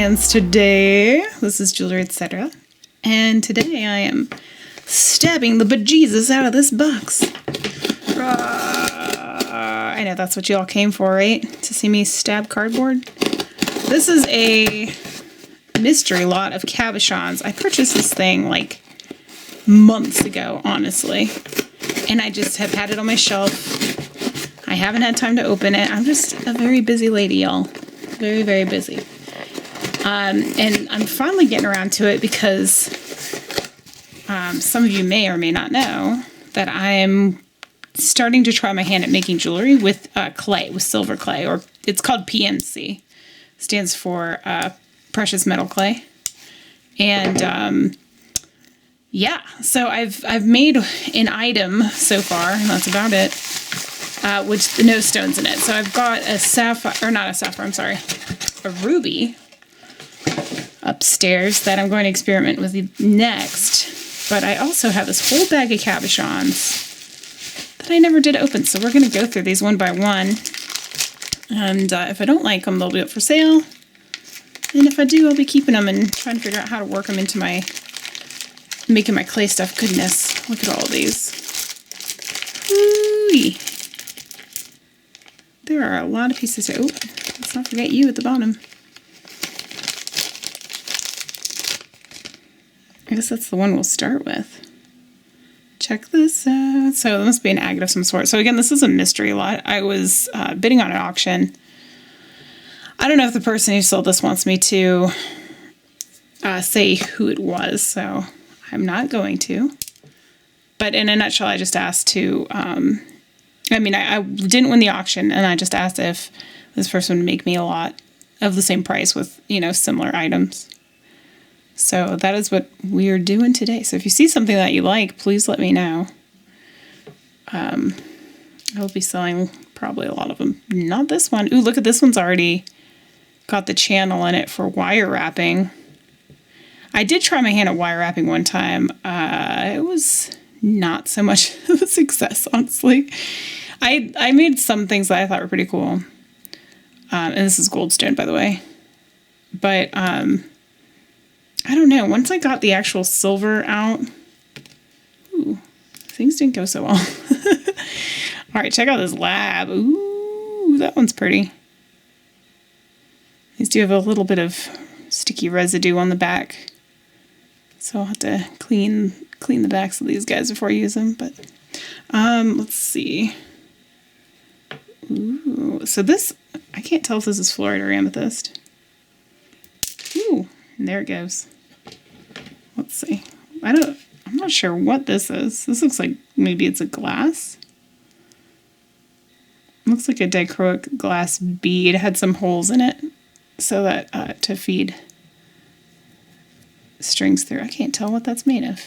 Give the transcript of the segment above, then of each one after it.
Science today. This is Jewelry Etc. And today I am stabbing the bejesus out of this box. I know that's what you all came for, right? To see me stab cardboard? This is a mystery lot of cabochons. I purchased this thing like months ago, honestly. And I just have had it on my shelf. I haven't had time to open it. I'm just a very busy lady, y'all. Very, very busy. And I'm finally getting around to it because some of you may or may not know that I'm starting to try my hand at making jewelry with clay, with silver clay, or it's called PMC. Stands for precious metal clay. And yeah, so I've made an item so far, and that's about it, with no stones in it. So I've got a sapphire, or not a sapphire, I'm sorry, a ruby upstairs that I'm going to experiment with next. But I also have this whole bag of cabochons that I never did open. So we're going to go through these one by one. And if I don't like them, they'll be up for sale. And if I do, I'll be keeping them and trying to figure out how to work them into making my clay stuff. Goodness, look at all of these. Ooh-wee. There are a lot of pieces. Oh, let's not forget you at the bottom. I guess that's the one we'll start with. Check this out. So there must be an agate of some sort. So again, this is a mystery lot. I was bidding on an auction. I don't know if the person who sold this wants me to say who it was, so I'm not going to. But in a nutshell, I just asked to, I didn't win the auction, and I just asked if this person would make me a lot of the same price with, similar items. So that is what we're doing today. So if you see something that you like, please let me know. I will be selling probably a lot of them. Not this one. Ooh, look at this one's already got the channel in it for wire wrapping. I did try my hand at wire wrapping one time. It was not so much of a success, honestly. I made some things that I thought were pretty cool. And this is goldstone, by the way. But I don't know. Once I got the actual silver out, ooh, things didn't go so well. All right, check out this lab. Ooh, that one's pretty. These do have a little bit of sticky residue on the back, so I'll have to clean the backs of these guys before I use them. But let's see. Ooh, so this, I can't tell if this is fluorite or amethyst. Ooh, and there it goes. Let's see. I'm not sure what this is. This looks like maybe it's a glass. Looks like a dichroic glass bead. It had some holes in it so that to feed strings through. I can't tell what that's made of.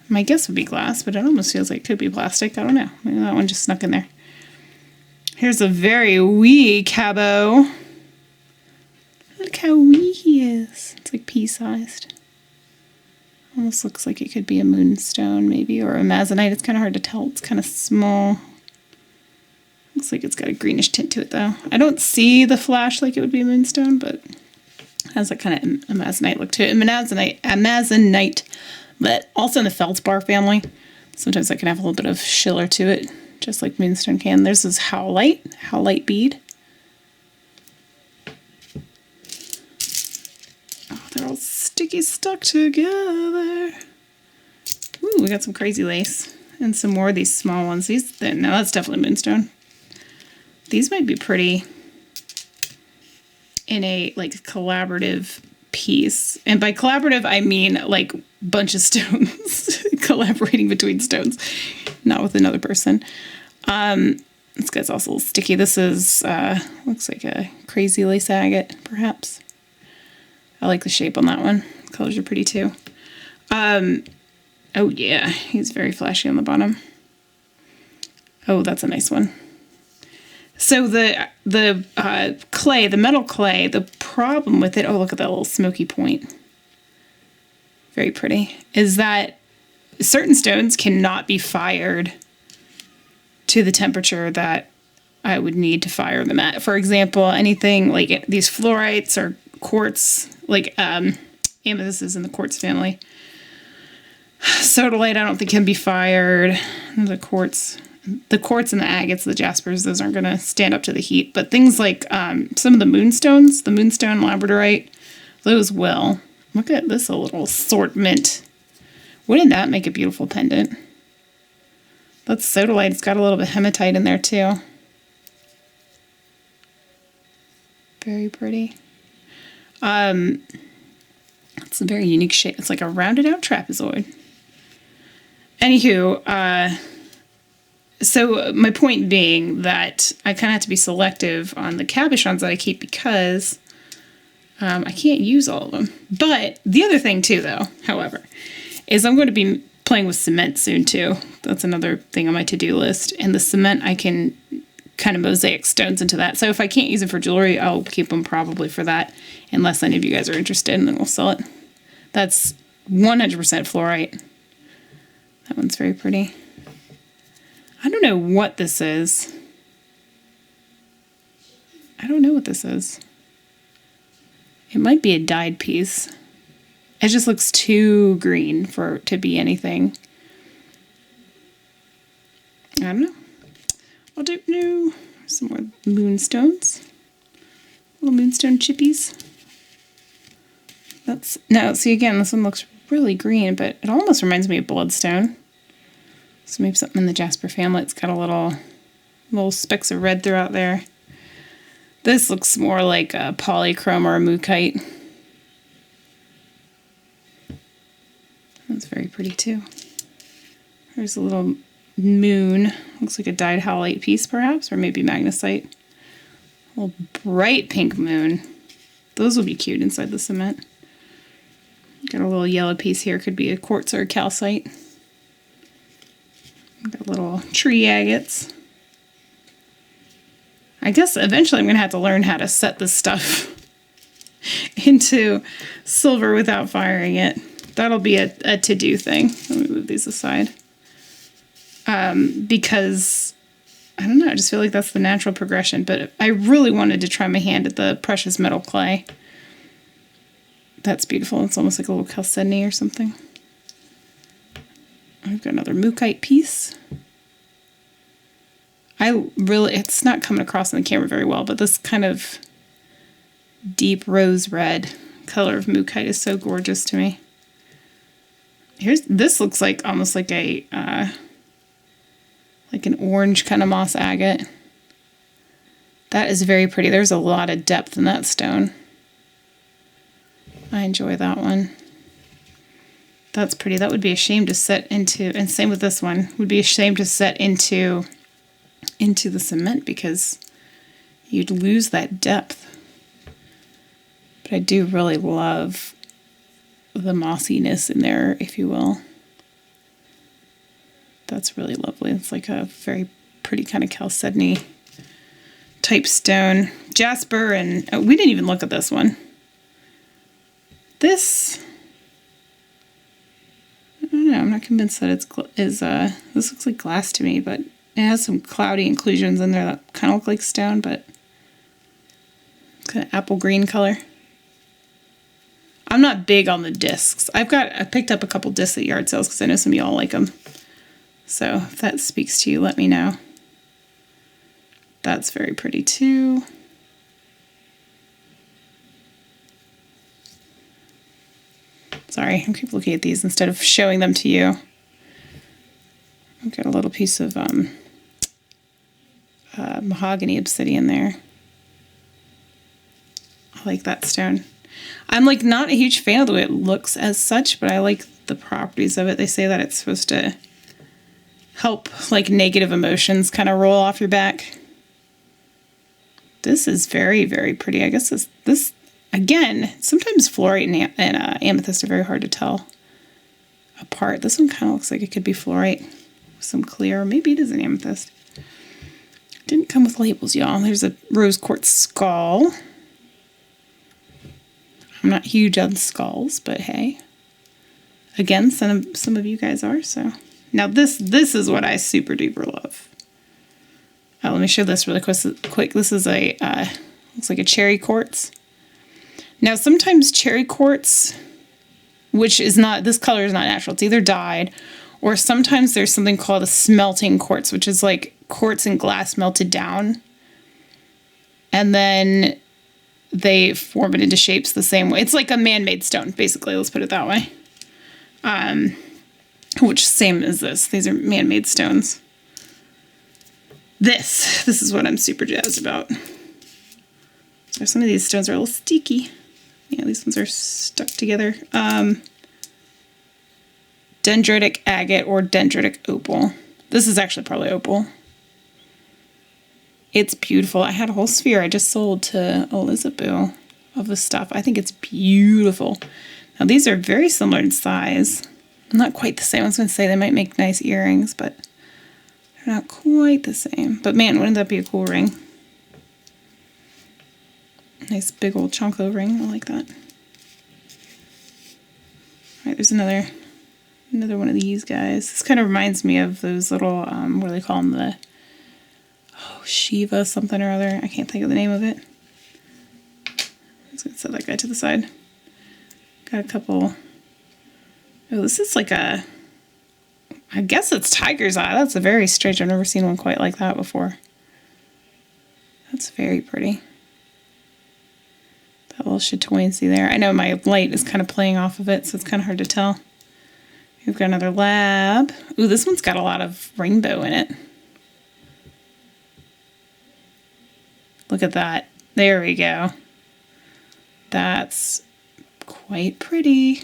My guess would be glass, but it almost feels like it could be plastic. I don't know. Maybe that one just snuck in there. Here's a very wee cabo. Look how wee he is. It's like pea-sized. Almost looks like it could be a moonstone, maybe, or a amazonite. It's kind of hard to tell. It's kind of small. Looks like it's got a greenish tint to it, though. I don't see the flash like it would be a moonstone, but it has that kind of amazonite look to it. Amazonite, but also in the feldspar family. Sometimes that can have a little bit of schiller to it, just like moonstone can. There's this howlite bead. They're all sticky stuck together. Ooh, we got some crazy lace. And some more of these small ones. No, that's definitely moonstone. These might be pretty in a, collaborative piece. And by collaborative, I mean, bunch of stones. Collaborating between stones. Not with another person. This guy's also a little sticky. This is, looks like a crazy lace agate, perhaps. I like the shape on that one. The colors are pretty too. Oh yeah, he's very flashy on the bottom. Oh, that's a nice one. So the clay, the metal clay, the problem with it, oh look at that little smoky point. Very pretty. Is that certain stones cannot be fired to the temperature that I would need to fire them at. For example, anything like these fluorites or quartz, like amethyst is in the quartz family. Sodalite I don't think can be fired. The quartz and the agates, the jaspers, those aren't going to stand up to the heat. But things like some of the moonstones, the moonstone labradorite, those will. Look at this, a little assortment. Wouldn't that make a beautiful pendant? That's sodalite. It's got a little bit of hematite in there too. Very pretty. It's a very unique shape. It's like a rounded out trapezoid. Anywho, so my point being that I kind of have to be selective on the cabochons that I keep because I can't use all of them. But the other thing too, though, however, is I'm going to be playing with cement soon too. That's another thing on my to-do list. And the cement, I can kind of mosaic stones into that. So if I can't use it for jewelry, I'll keep them probably for that, unless any of you guys are interested, and then we'll sell it. That's 100% fluorite. That one's very pretty. I don't know what this is. I don't know what this is. It might be a dyed piece. It just looks too green for it to be anything. I don't know. I'll do new. Some more moonstones. Little moonstone chippies. Now, see again, this one looks really green, but it almost reminds me of bloodstone. So maybe something in the jasper family. It's got a little specks of red throughout there. This looks more like a polychrome or a mookite. That's very pretty too. There's a little moon. Looks like a dyed howlite piece perhaps, or maybe magnesite. A little bright pink moon. Those will be cute inside the cement. Got a little yellow piece here. Could be a quartz or a calcite. Got little tree agates. I guess eventually I'm going to have to learn how to set this stuff into silver without firing it. That'll be a to-do thing. Let me move these aside. Because, I don't know, I just feel like that's the natural progression. But I really wanted to try my hand at the precious metal clay. That's beautiful. It's almost like a little chalcedony or something. I've got another mookite piece. It's not coming across on the camera very well, but this kind of deep rose red color of mookite is so gorgeous to me. This looks like almost like a like an orange kind of moss agate. That is very pretty. There's a lot of depth in that stone. I enjoy that one. That's pretty. That would be a shame to set into, and same with this one, would be a shame to set into the cement because you'd lose that depth. But I do really love the mossiness in there, if you will. That's really lovely. It's like a very pretty kind of chalcedony type stone. Jasper, and we didn't even look at this one. This, I don't know, I'm not convinced that this looks like glass to me, but it has some cloudy inclusions in there that kind of look like stone, but it's kind of apple green color. I'm not big on the discs. I picked up a couple discs at yard sales because I know some of y'all like them. So if that speaks to you, let me know. That's very pretty too. Sorry, I keep looking at these instead of showing them to you. I've got a little piece of mahogany obsidian there. I like that stone. I'm like not a huge fan of the way it looks as such, but I like the properties of it. They say that it's supposed to help like negative emotions kind of roll off your back. This is very, very pretty. I guess this again, sometimes fluorite and amethyst are very hard to tell apart. This one kind of looks like it could be fluorite with some clear. Maybe it is an amethyst. Didn't come with labels, y'all. There's a rose quartz skull. I'm not huge on skulls, but hey. Again, some of you guys are, so. Now this is what I super duper love. Let me show this really quick. This is a, looks like a cherry quartz. Now, sometimes cherry quartz, which is not, this color is not natural. It's either dyed, or sometimes there's something called a smelting quartz, which is like quartz and glass melted down. And then they form it into shapes the same way. It's like a man-made stone, basically. Let's put it that way. Which same as this. These are man-made stones. This is what I'm super jazzed about. So some of these stones are a little sticky. Yeah, these ones are stuck together. Dendritic agate or dendritic opal. This is actually probably opal. It's beautiful. I had a whole sphere I just sold to Elizabeth of this stuff. I think it's beautiful. Now these are very similar in size. Not quite the same. I was going to say they might make nice earrings, but they're not quite the same. But man, wouldn't that be a cool ring? Nice big old chonko ring. I like that. All right, there's another one of these guys. This kind of reminds me of those little, what do they call them? The Shiva something or other. I can't think of the name of it. I'm just going to set that guy to the side. Got a couple. Oh, this is like a, I guess it's tiger's eye. That's a very strange. I've never seen one quite like that before. That's very pretty. That little chatoyancy there. I know my light is kind of playing off of it, so it's kind of hard to tell. We've got another lab. Ooh, this one's got a lot of rainbow in it. Look at that. There we go. That's quite pretty.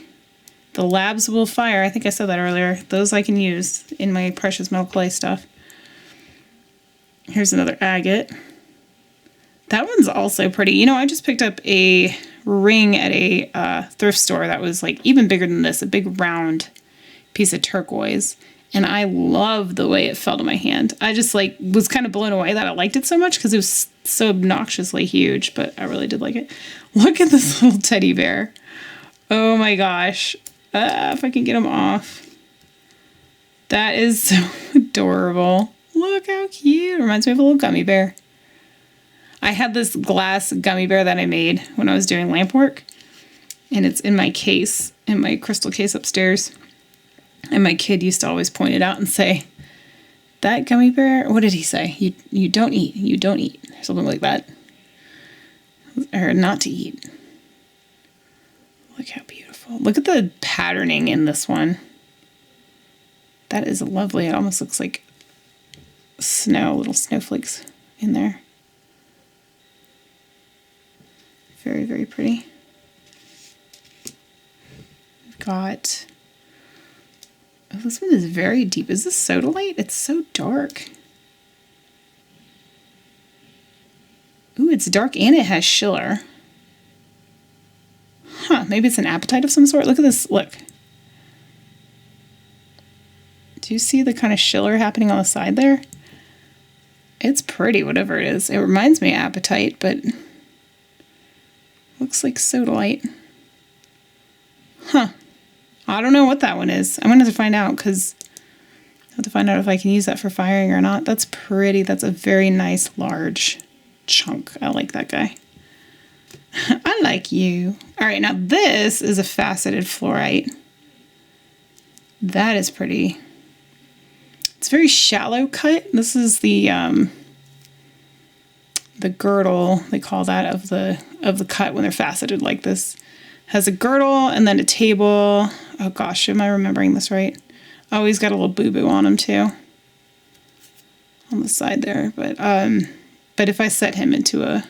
The labs will fire. I think I said that earlier. Those I can use in my precious metal clay stuff. Here's another agate. That one's also pretty. You know, I just picked up a ring at a thrift store that was like even bigger than this, a big round piece of turquoise. And I love the way it felt in my hand. I just like was kind of blown away that I liked it so much because it was so obnoxiously huge, but I really did like it. Look at this little teddy bear. Oh my gosh. If I can get him off. That is so adorable. Look how cute. It reminds me of a little gummy bear. I had this glass gummy bear that I made when I was doing lamp work. And it's in my case, in my crystal case upstairs. And my kid used to always point it out and say, that gummy bear, what did he say? You don't eat, you don't eat. Something like that. Or not to eat. Look how beautiful. Look at the patterning in this one. That is lovely. It almost looks like snow, little snowflakes in there. Very, very pretty. We've got... Oh, this one is very deep. Is this sodalite? It's so dark. Ooh, it's dark and it has schiller. Huh, maybe it's an apatite of some sort. Look at this, look. Do you see the kind of schiller happening on the side there? It's pretty, whatever it is. It reminds me of apatite, but looks like sodalite. Huh. I don't know what that one is. I'm going to have to find out because I have to find out if I can use that for firing or not. That's pretty. That's a very nice large chunk. I like that guy. I like you. All right, now this is a faceted fluorite. That is pretty. It's very shallow cut. This is the girdle, they call that, of the cut when they're faceted like this. Has a girdle and then a table. Oh gosh, am I remembering this right? Oh, he's got a little boo-boo on him too. On the side there. But if I set him into a...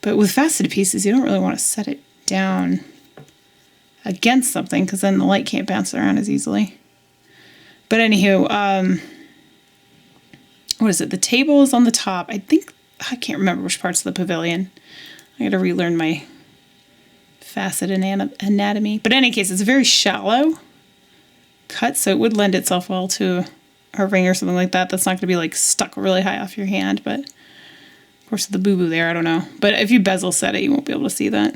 But with faceted pieces, you don't really want to set it down against something because then the light can't bounce around as easily. But anywho, what is it? The table is on the top. I can't remember which parts of the pavilion. I got to relearn my facet anatomy. But in any case, it's a very shallow cut, so it would lend itself well to a ring or something like that. That's not going to be like stuck really high off your hand, but of course the boo-boo there, I don't know. But if you bezel set it, you won't be able to see that.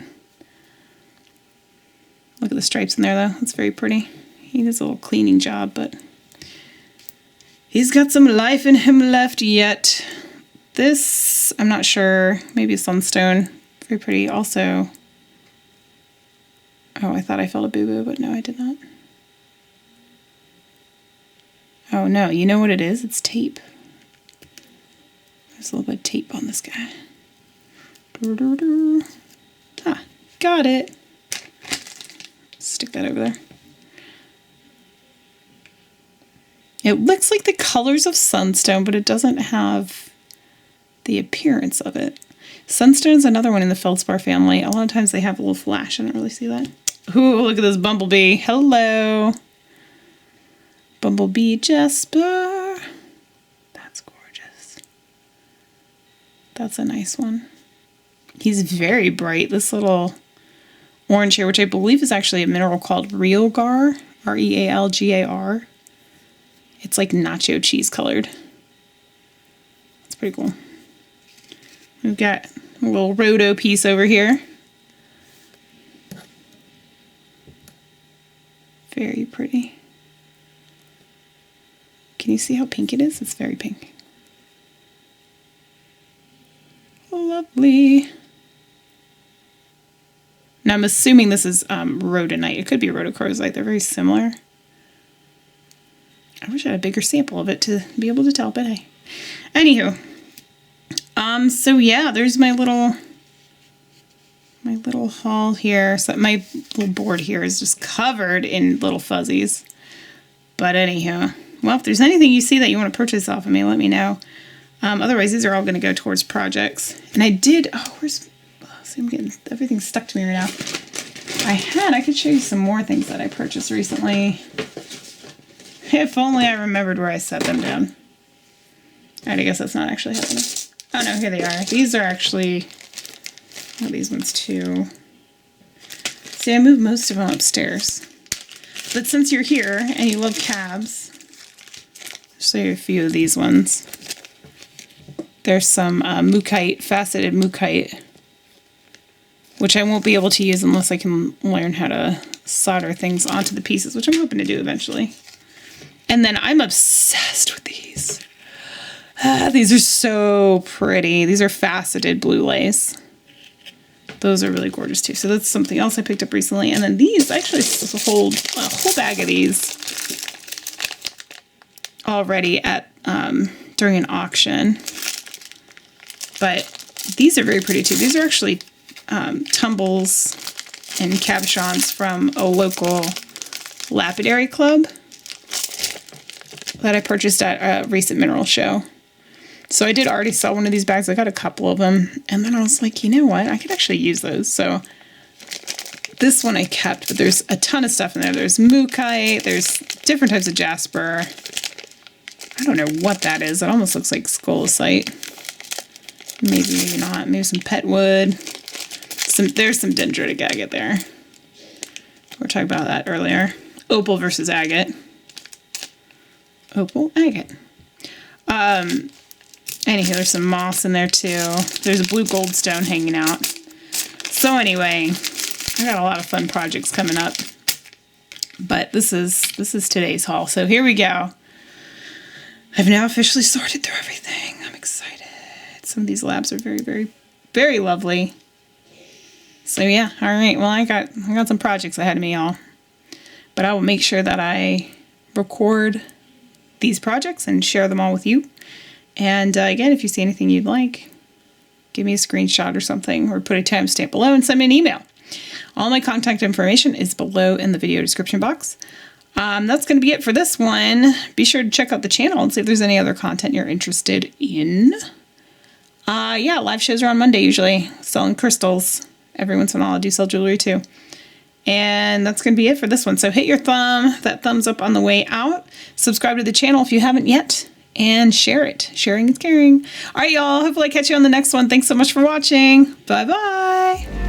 Look at the stripes in there though. That's very pretty. He does a little cleaning job, but He's got some life in him left yet. This, I'm not sure. Maybe sunstone. Very pretty. Also, oh, I thought I felt a boo-boo, but no, I did not. Oh, no. You know what it is? It's tape. There's a little bit of tape on this guy. Ah, got it. Stick that over there. It looks like the colors of sunstone, but it doesn't have the appearance of it. Sunstone is another one in the feldspar family. A lot of times they have a little flash. I don't really see that. Ooh, look at this bumblebee. Hello. Bumblebee Jasper. That's gorgeous. That's a nice one. He's very bright. This little orange here, which I believe is actually a mineral called Realgar. Realgar. It's like nacho cheese colored. That's pretty cool. We've got a little rhodo piece over here. Very pretty. Can you see how pink it is? It's very pink. Lovely. Now I'm assuming this is rhodonite. It could be rhodochrosite. They're very similar. I wish I had a bigger sample of it to be able to tell, but hey. Anywho. So yeah, there's my little haul here. So my little board here is just covered in little fuzzies. But anyhow, well, if there's anything you see that you want to purchase off of me, let me know. Otherwise, these are all going to go towards projects. And I did, see, I'm getting everything stuck to me right now. I could show you some more things that I purchased recently. If only I remembered where I set them down. All right, I guess that's not actually happening. Oh no, here they are. These are actually, these ones too. See, I moved most of them upstairs. But since you're here and you love cabs, I'll show you a few of these ones. There's some mookaite, faceted mookaite, which I won't be able to use unless I can learn how to solder things onto the pieces, which I'm hoping to do eventually. And then I'm obsessed with these. These are so pretty. These are faceted blue lace. Those are really gorgeous too. So that's something else I picked up recently. And then these, actually hold a whole bag of these already at during an auction. But these are very pretty too. These are actually tumbles and cabochons from a local lapidary club that I purchased at a recent mineral show. So I did already sell one of these bags. I got a couple of them. And then I was like, you know what? I could actually use those. So this one I kept, but there's a ton of stuff in there. There's mookaite. There's different types of jasper. I don't know what that is. It almost looks like scolecite. Maybe not. Maybe some pet wood. There's some dendritic agate there. We were talking about that earlier. Opal versus agate. Opal, agate. Anywho, there's some moss in there too. There's a blue goldstone hanging out. So anyway, I got a lot of fun projects coming up. But this is today's haul. So here we go. I've now officially sorted through everything. I'm excited. Some of these labs are very, very, very lovely. So yeah, all right. Well, I got some projects ahead of me, y'all. But I will make sure that I record these projects and share them all with you. And again, if you see anything you'd like, give me a screenshot or something, or put a timestamp below and send me an email. All my contact information is below in the video description box. That's going to be it for this one. Be sure to check out the channel and see if there's any other content you're interested in. Yeah, live shows are on Monday usually, selling crystals. Every once in a while I do sell jewelry too. And that's going to be it for this one. So hit that thumbs up on the way out. Subscribe to the channel if you haven't yet. And share it. Sharing is caring. All right, y'all. Hopefully I catch you on the next one. Thanks so much for watching. Bye-bye.